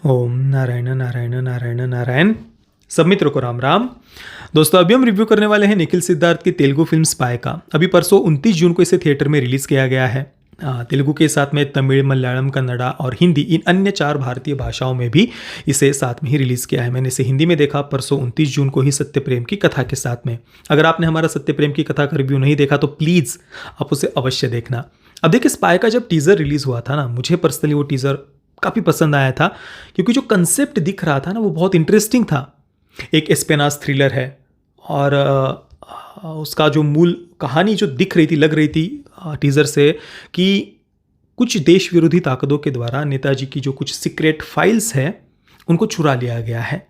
ओम नारायण नारायण नारायण नारायण। सब मित्रों को राम राम। दोस्तों, अभी हम रिव्यू करने वाले हैं निखिल सिद्धार्थ की तेलुगु फिल्म स्पाई का। अभी परसों 29 जून को इसे थिएटर में रिलीज किया गया है। तेलुगु के साथ में तमिल, मलयालम, कन्नड़ा और हिंदी, इन अन्य 4 भारतीय भाषाओं में भी इसे साथ में ही रिलीज किया है। मैंने इसे हिंदी में देखा परसों 29 जून को ही सत्य प्रेम की कथा के साथ में। अगर आपने हमारा सत्य प्रेम की कथा का रिव्यू नहीं देखा तो प्लीज़ आप उसे अवश्य देखना। अब देखिए, स्पाई का जब टीज़र रिलीज हुआ था ना, मुझे पर्सनली वो टीज़र काफ़ी पसंद आया था, क्योंकि जो कंसेप्ट दिख रहा था ना वो बहुत इंटरेस्टिंग था। एक एस्पेनास थ्रिलर है और उसका जो मूल कहानी जो दिख रही थी, लग रही थी टीज़र से, कि कुछ देश विरोधी ताकतों के द्वारा नेताजी की जो कुछ सीक्रेट फाइल्स हैं उनको चुरा लिया गया है।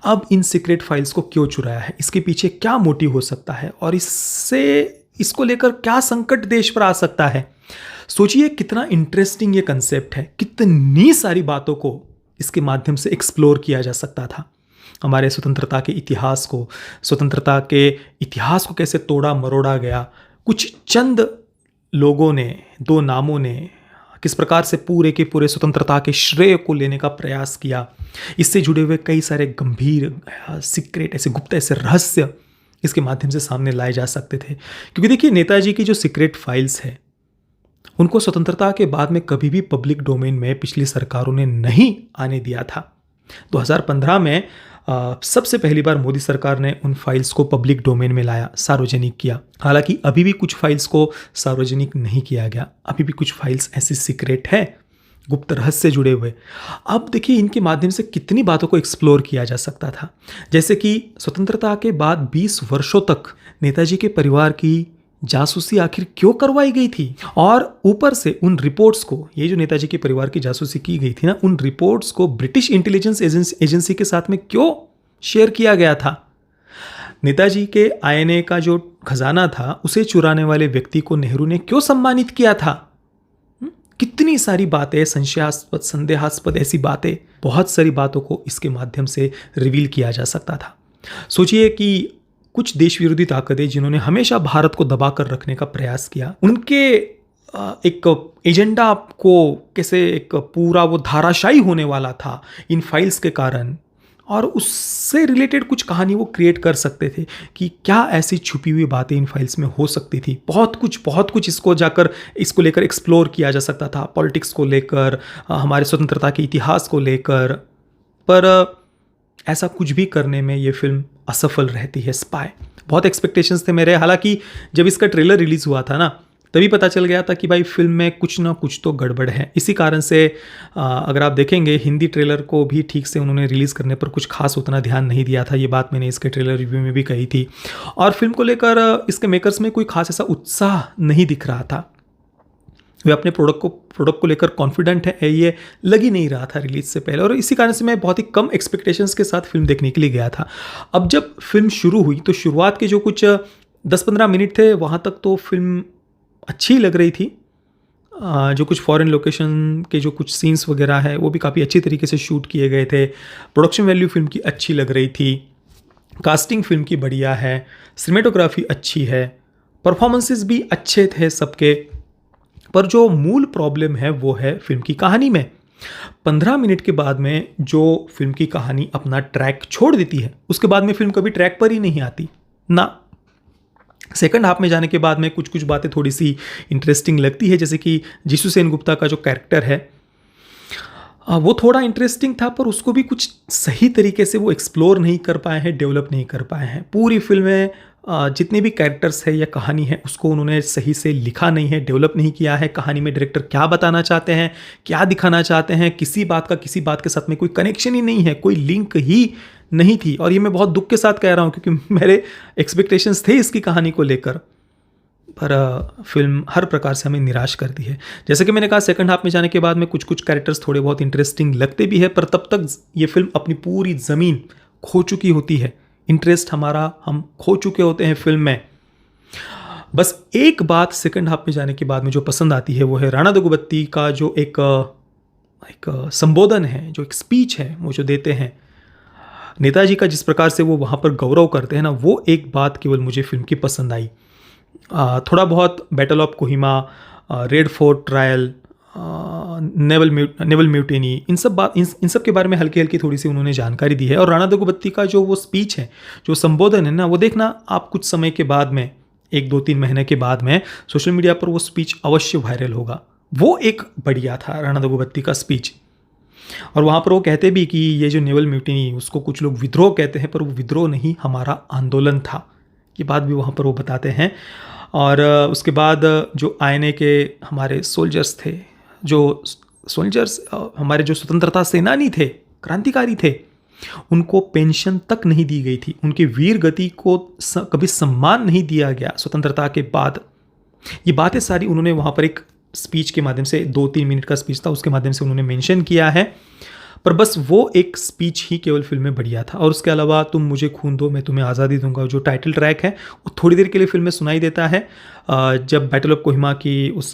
अब इन सीक्रेट फाइल्स को क्यों चुराया है, इसके पीछे क्या मोटिव हो सकता है और इसको लेकर क्या संकट देश पर आ सकता है। सोचिए कितना इंटरेस्टिंग ये कंसेप्ट है, कितनी सारी बातों को इसके माध्यम से एक्सप्लोर किया जा सकता था। हमारे स्वतंत्रता के इतिहास को कैसे तोड़ा मरोड़ा गया, कुछ चंद लोगों ने, 2 नामों ने किस प्रकार से पूरे के पूरे स्वतंत्रता के श्रेय को लेने का प्रयास किया। इससे जुड़े हुए कई सारे गंभीर सीक्रेट, ऐसे गुप्त, ऐसे रहस्य इसके माध्यम से सामने लाए जा सकते थे। क्योंकि देखिए, नेताजी की जो सीक्रेट फाइल्स है उनको स्वतंत्रता के बाद में कभी भी पब्लिक डोमेन में पिछली सरकारों ने नहीं आने दिया था। 2015 में सबसे पहली बार मोदी सरकार ने उन फाइल्स को पब्लिक डोमेन में लाया, सार्वजनिक किया। हालांकि अभी भी कुछ फाइल्स को सार्वजनिक नहीं किया गया, अभी भी कुछ फाइल्स ऐसी सीक्रेट है, गुप्त रहस्य जुड़े हुए। अब देखिए, इनके माध्यम से कितनी बातों को एक्सप्लोर किया जा सकता था। जैसे कि स्वतंत्रता के बाद 20 वर्षों तक नेताजी के परिवार की जासूसी आखिर क्यों करवाई गई थी, और ऊपर से उन रिपोर्ट्स को, ये जो नेताजी के परिवार की जासूसी की गई थी ना, उन रिपोर्ट्स को ब्रिटिश इंटेलिजेंस एजेंसी के साथ में क्यों शेयर किया गया था। नेताजी के आईएनए का जो खजाना था उसे चुराने वाले व्यक्ति को नेहरू ने क्यों सम्मानित किया था। कितनी सारी बातें, संशयास्पद, संदेहास्पद ऐसी बातें, बहुत सारी बातों को इसके माध्यम से रिवील किया जा सकता था। सोचिए कि कुछ देश विरोधी ताकतें जिन्होंने हमेशा भारत को दबाकर रखने का प्रयास किया, उनके एक एजेंडा को कैसे एक पूरा वो धाराशायी होने वाला था इन फाइल्स के कारण, और उससे रिलेटेड कुछ कहानी वो क्रिएट कर सकते थे कि क्या ऐसी छुपी हुई बातें इन फाइल्स में हो सकती थी। बहुत कुछ इसको लेकर एक्सप्लोर किया जा सकता था, पॉलिटिक्स को लेकर, हमारे स्वतंत्रता के इतिहास को लेकर। पर ऐसा कुछ भी करने में ये फिल्म असफल रहती है, स्पाई। बहुत एक्सपेक्टेशंस थे मेरे। हालांकि जब इसका ट्रेलर रिलीज हुआ था ना, तभी पता चल गया था कि भाई फिल्म में कुछ ना कुछ तो गड़बड़ है। इसी कारण से अगर आप देखेंगे, हिंदी ट्रेलर को भी ठीक से उन्होंने रिलीज़ करने पर कुछ खास उतना ध्यान नहीं दिया था। ये बात मैंने इसके ट्रेलर रिव्यू में भी कही थी। और फिल्म को लेकर इसके मेकर्स में कोई खास ऐसा उत्साह नहीं दिख रहा था। वे अपने प्रोडक्ट को लेकर कॉन्फिडेंट है, ये लग ही नहीं रहा था रिलीज से पहले। और इसी कारण से मैं बहुत ही कम एक्सपेक्टेशंस के साथ फिल्म देखने के लिए गया था। अब जब फिल्म शुरू हुई तो शुरुआत के जो कुछ 10-15 मिनट थे, वहाँ तक तो फिल्म अच्छी लग रही थी। जो कुछ फॉरेन लोकेशन के जो कुछ सीन्स वगैरह है वो भी काफ़ी अच्छी तरीके से शूट किए गए थे। प्रोडक्शन वैल्यू फिल्म की अच्छी लग रही थी, कास्टिंग फिल्म की बढ़िया है, सिनेमेटोग्राफी अच्छी है, परफॉर्मेंसेस भी अच्छे थे सबके। पर जो मूल प्रॉब्लम है वो है फिल्म की कहानी में। 15 मिनट के बाद में जो फिल्म की कहानी अपना ट्रैक छोड़ देती है, उसके बाद में फिल्म कभी ट्रैक पर ही नहीं आती ना। सेकंड हाफ में जाने के बाद में कुछ बातें थोड़ी सी इंटरेस्टिंग लगती है, जैसे कि जीसू सेनगुप्ता का जो कैरेक्टर है वो थोड़ा इंटरेस्टिंग था, पर उसको भी कुछ सही तरीके से वो एक्सप्लोर नहीं कर पाए हैं, डेवलप नहीं कर पाए हैं। पूरी फिल्म में जितने भी कैरेक्टर्स है या कहानी है उसको उन्होंने सही से लिखा नहीं है, डेवलप नहीं किया है। कहानी में डायरेक्टर क्या बताना चाहते हैं, क्या दिखाना चाहते हैं, किसी बात के साथ में कोई कनेक्शन ही नहीं है, कोई लिंक ही नहीं थी। और ये मैं बहुत दुख के साथ कह रहा हूँ, क्योंकि मेरे एक्सपेक्टेशंस थे इसकी कहानी को लेकर, पर फिल्म हर प्रकार से हमें निराश करती है। जैसे कि मैंने कहा, सेकंड हाफ में जाने के बाद में कुछ कैरेक्टर्स थोड़े बहुत इंटरेस्टिंग लगते भी है, पर तब तक ये फिल्म अपनी पूरी ज़मीन खो चुकी होती है। इंटरेस्ट हम खो चुके होते हैं फिल्म में। बस एक बात सेकंड हाफ में जाने के बाद में जो पसंद आती है वो है राणा दग्गुबत्ती का जो एक संबोधन है, जो एक स्पीच है वो जो देते हैं नेताजी का, जिस प्रकार से वो वहाँ पर गौरव करते हैं ना, वो एक बात केवल मुझे फिल्म की पसंद आई। थोड़ा बहुत Battle of Kohima, Red Fort trial, naval mutiny, इन सब के बारे में हल्की हल्की थोड़ी सी उन्होंने जानकारी दी है। और राणा दग्गुबत्ती का जो वो स्पीच है, जो संबोधन है ना, वो देखना आप कुछ समय के बाद में, 1-2-3 महीने के बाद में सोशल मीडिया पर वो स्पीच अवश्य वायरल होगा। वो एक बढ़िया था राणा दग्गुबत्ती का स्पीच। और वहाँ पर वो कहते भी कि ये जो नेवल म्यूटिनी, उसको कुछ लोग विद्रोह कहते हैं, पर वो विद्रोह नहीं, हमारा आंदोलन था। ये बात भी वहाँ पर वो बताते हैं। और उसके बाद जो आईएनए के हमारे सोल्जर्स थे, जो सोल्जर्स हमारे जो स्वतंत्रता सेनानी थे, क्रांतिकारी थे, उनको पेंशन तक नहीं दी गई थी। उनकी वीर गति को कभी सम्मान नहीं दिया गया स्वतंत्रता के बाद। ये बातें सारी उन्होंने वहाँ पर एक स्पीच के माध्यम से, 2-3 मिनट का स्पीच था, उसके माध्यम से उन्होंने मेंशन किया है। पर बस वो एक स्पीच ही केवल फिल्म में बढ़िया था। और उसके अलावा तुम मुझे खून दो मैं तुम्हें आज़ादी दूंगा, जो टाइटल ट्रैक है, वो थोड़ी देर के लिए फिल्म में सुनाई देता है। जब बैटल ऑफ कोहिमा की उस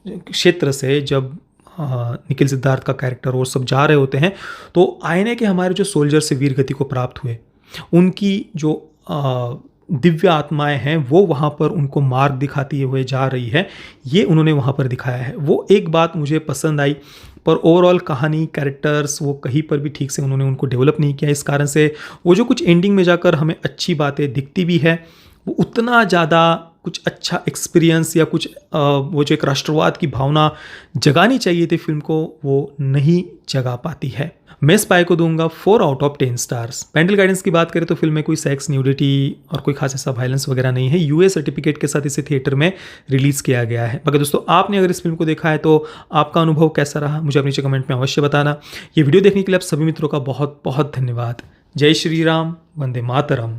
क्षेत्र से जब निखिल सिद्धार्थ का कैरेक्टर और सब जा रहे होते हैं, तो आईएनए के हमारे जो सोल्जर से वीर गति को प्राप्त हुए, उनकी जो दिव्य आत्माएं हैं, वो वहाँ पर उनको मार्ग दिखाती हुए जा रही है, ये उन्होंने वहाँ पर दिखाया है। वो एक बात मुझे पसंद आई। पर ओवरऑल कहानी, कैरेक्टर्स, वो कहीं पर भी ठीक से उन्होंने उनको डेवलप नहीं किया। इस कारण से वो जो कुछ एंडिंग में जाकर हमें अच्छी बातें दिखती भी है, वो उतना ज़्यादा कुछ अच्छा एक्सपीरियंस या कुछ वो जो एक राष्ट्रवाद की भावना जगानी चाहिए थी फिल्म को, वो नहीं जगा पाती है। मैं स्पाई को दूंगा 4 out of 10 stars. Parental guidance की बात करें तो फिल्म में कोई सेक्स, न्यूडिटी और कोई खास ऐसा वायलेंस वगैरह नहीं है। यूए सर्टिफिकेट के साथ इसे थिएटर में रिलीज़ किया गया है। मगर दोस्तों, आपने अगर इस फिल्म को देखा है तो आपका अनुभव कैसा रहा, मुझे अपने नीचे कमेंट में अवश्य बताना। ये वीडियो देखने के लिए आप सभी मित्रों का बहुत बहुत धन्यवाद। जय श्री राम, वंदे मातरम।